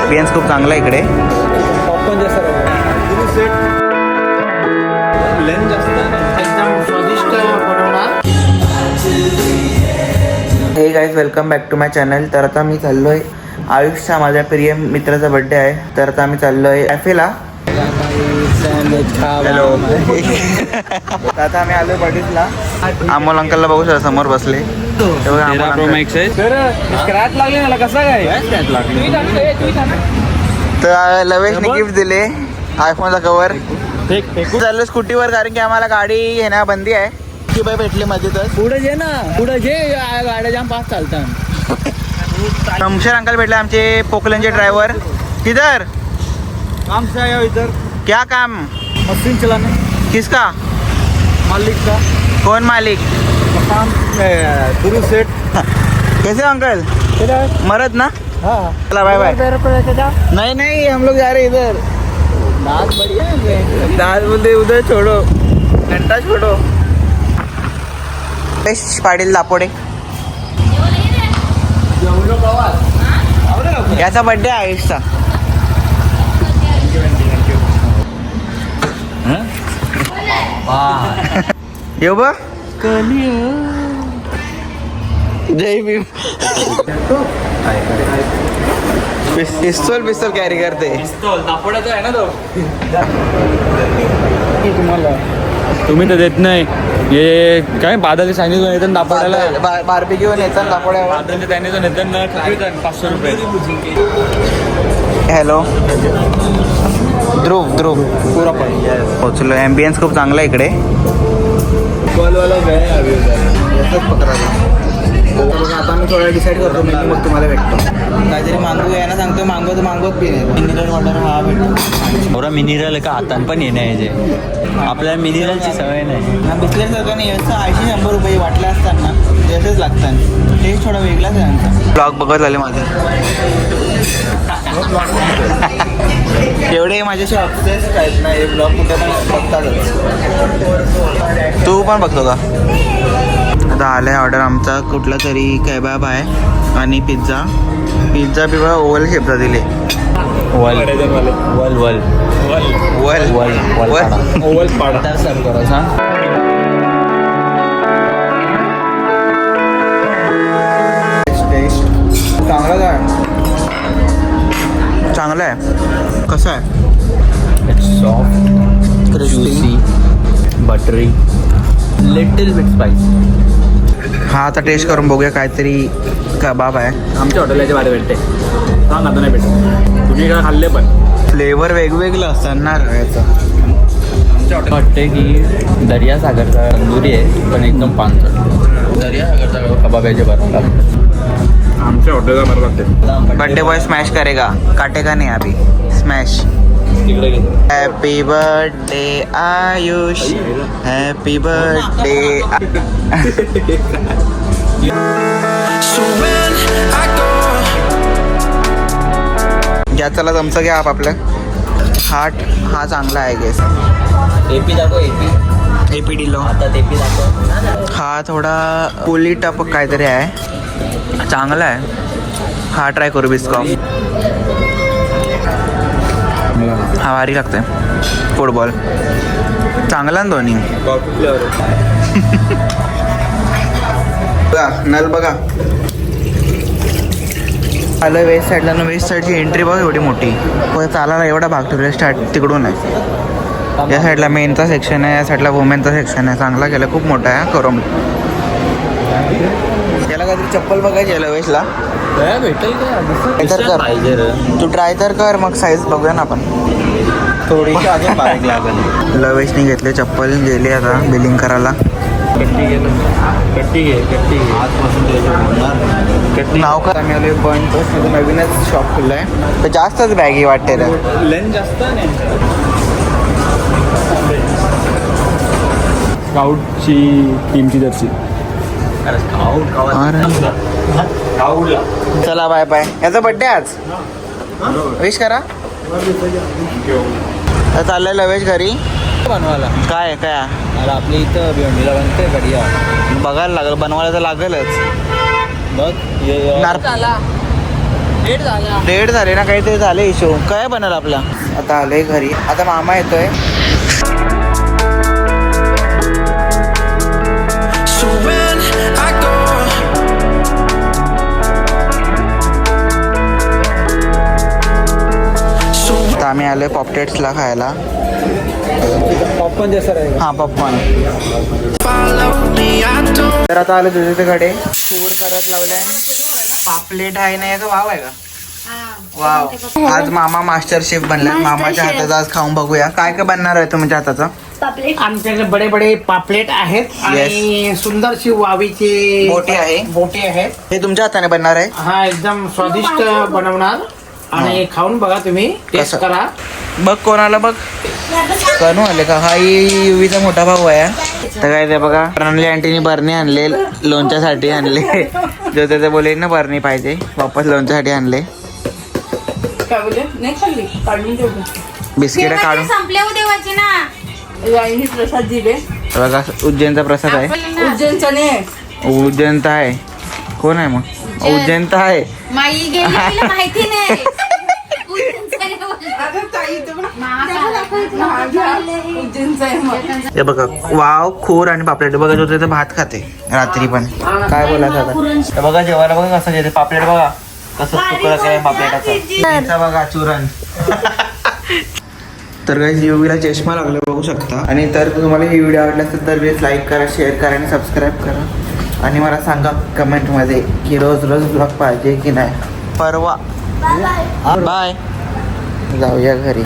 Ambience खूप चांगला आहे इकडे. पॉपकॉर्न जास्त लेन जास्त एकदम स्वादिष्ट बनवणार. Hey guys, welcome back to my channel. तर आता मी चाललो आहे आयुषचा, माझ्या प्रिय मित्राचा बड्डे आहे. तर आता आम्ही चाललो आहे कॅफेला. हॅलो. आता आम्ही आलो बड्डेला. अमोल अंकलला बघू शकता, समोर बसले. स्क्रॅच लागले मला. कसा काय तर लवेशने गिफ्ट दिले आयफोनचा कवर. चाललो स्कूटीवर, कारण की आम्हाला गाडी येण्या बंदी आहे. की बाई भेटले मध्येच. पुढे जे ना, पुढे जे गाड्या जाम फास्ट चालतात. शमशेर अंकल भेटले, आमचे पोकलनचे ड्रायव्हर. किधर काम से आया इधर. क्या काम? मशीन चलाने. किसका? मालिक का कौन मालिक? काम गुरु सेठ. कैसे हो अंकल? मरद ना. हाँ, चला बाय बाय. नहीं नहीं, हम लोग जा रहे इधर. दाल बढ़िया है. दाल बोलते उधर छोड़ो, घंटा छोड़ो. पाटील दापोडे याचा बर्थडे आहे आयुषचा. येऊ बघ. जय भीम. पिस्तोल कॅरी करते. दापोड्याचा आहे ना तो. तुम्हाला तुम्ही तर देत नाही. हे काय बादलचे सांगितलं येतात दापोड्याला. बारबी घेऊन येतात दापोड्यावर. बादलचे त्याने तो नेतात ना, 500 रुपये. हॅलो. ध्रुव पुरा पण पोचलो. ॲम्बियन्स खूप चांगला आहे इकडे. आता मी थोडा डिसाईड करतो, मी मग तुम्हाला भेटतो. काहीतरी मागू यायला सांगतो, मागवत बी नाही. मिनरल वॉटर हा भेटतो. थोडा मिनिरल का हातान पण येणं यायचे. आपल्याला मिनिरलची सवय नाही. हा बिस्लेट सारखं नाही, असं 80-100 रुपये वाटले असताना तसेच लागतात. टेस्ट थोडा वेगळाच आहे आमचा. ब्लॉग बघत आले माझे. एवढे माझ्याशी ऑब्सेस्ड आहेत ना हे ब्लॉग, कुठे पण बघतातच. तू पण बघतो का? आता आलं आहे ऑर्डर आमचा. कुठला तरी केबाब आहे आणि पिझ्झा पिझ्झा ओव्हल शेपचा दिले. वल वल वल वल वल वल ओव्हल पाडा. तर सर्व करा सांग. चांगला आहे. कसं आहे? Soft juicy buttery little bit spice. हा आता टेस्ट करून बघूया. काहीतरी कबाब आहे. आमच्या हॉटेलाच्या बाहेर भेटते. सांग आता नाही भेटत. तुम्ही काय खाल्ले पण फ्लेवर वेगवेगळं असतात ना याचं. आमच्या हॉटेल वाटते की दर्यासागरचा तंदुरी आहे, पण एकदम पानसट. दर्यासागरचा कबाब याचे बरोबर. आमच्या हॉटेलला बरं लागते. बर्थडे बॉय स्मॅश करेगा, काटेगा नहीं अभी. स्मॅश. तिकडे गेले. Happy birthday Ayush, happy birthday. घ्या, चला तुमचं घ्या आपलं. हा चांगला आहे गेस. एपी दाखव. एपी डिलो. आता एपी दाखव. हा थोडा पोली टप काहीतरी आहे, चांगला आहे. हा ट्राय करू. बिस्कॉफ हा भारी लागतोय. फुटबॉल चांगला ना दोन्ही. बघा नल बघा. आलं वेस्ट साईडला ना. वेस्ट साईडची एंट्री बघा एवढी मोठी. चालायला एवढा भाग ठेवला. स्टार्ट तिकडून आहे. या साईडला मेनचा सेक्शन आहे, या साईडला वुमेनचा सेक्शन आहे. चांगला केलं, खूप मोठा आहे. करून याला काहीतरी चप्पल बघायची आहे लवेशला. भेटेल तर कर. पाहिजे रे. तू ट्राय तर कर, मग साईज बघूया ना आपण. थोडीशी अजून बारीक लागेल. लवेशने घेतले चप्पल, गेली आता बिलिंग करायला. कट्टी घे आजपासून नाव का आम्ही आलो पॉईंट पोस्ट. नवीनच शॉप खुललं आहे, तर जास्तच बॅगी वाटते रे. लेन जास्त नाही. स्काउटची टीमची जर्सी. चला बाय बाय. याचा बड्डे आज, विश करा. तर चाललंय लवेश घरी बनवायला. काय काय अरे आपल्या इथं भिवंडीला बनते बढिया. बघायला लागेल, बनवायला तर लागेलच. बघ नार- डेट झाले ना काहीतरी झाले इशू. काय बनल आपला. आता आलोय घरी. आता मामा येतोय. आता आम्ही आलोय पॉपटेट्सला खायला. पॉपकॉर्न जसं आहे. हा पॉपकॉर्न. तर आता आलो तुझ्याकडे. चूर करत लावलाय. पापलेट आहे ना. याचा वाव आहे का. वाव. आज मामा मास्टर शेफ बनला. मामाच्या हाताचा आज खाऊन बघूया काय काय बनणार आहे तुमच्या हाताचा. आमच्याकडे बडे बडे पापलेट आहेत आणि सुंदरशी वावीची बोटी आहे. बोटी आहेत. हे तुमच्या हाताने बनणार आहे. हा एकदम स्वादिष्ट बनवणार आणि खाऊन बघा तुम्ही. टेस्ट कसं? करा. बघ कोणाला बघ. कनू आले का. हा युवीचा मोठा भाऊ आहे. तर काय ते बघा प्रणाली आंटीने बरणी आणले. लोणच्यासाठी आणले. जो ते बोले ना बरणी पाहिजे वापस लोणच्यासाठी आणले. काय बोलले नाही खाल्ली काढून देऊ बिस्किट काढून. संपले हो देवाचे ना. ही प्रसाद दिले बघा उज्जैनचा प्रसाद आहे. उज्जैनचा नाही. उज्जैनचा आहे. कोण आहे मग. उज्जैनचा आहे. माई गेली तिला माहिती नाही. उज्जैनचा आहे मग. हे बघा वाव खोर आणि पापलेट. बघा जो ते भात खाते रात्री पण. काय बोलायचं आता. हे बघा जेवायला बघा कसं जेते. पापलेट बघा कसं तुकडं काय पापलेटाचं. बघा चुरण. तर काही युवीला चष्मा लागला बघू शकता. आणि तर तुम्हाला ही व्हिडिओ आवडला असेल तर प्लीज लाईक करा, शेअर करा आणि सबस्क्राईब करा. आणि मला सांगा कमेंटमध्ये की रोज रोज ब्लॉग पाहिजे की नाही. परवा बाय. जाऊया घरी.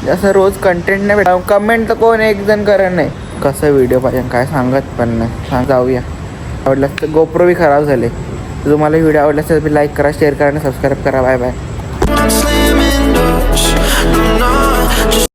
जसं रोज कंटेंट नाही भेटा. कमेंट तर कोण एक जण करत नाही. कसं व्हिडिओ पाहिजे काय सांगत पण नाही. जाऊया. आवडलं तर गोप्रो बी खराब झाले. तुम्हाला व्हिडिओ आवडला असेल तर लाईक करा, शेअर करा आणि सबस्क्राईब करा. Bye bye.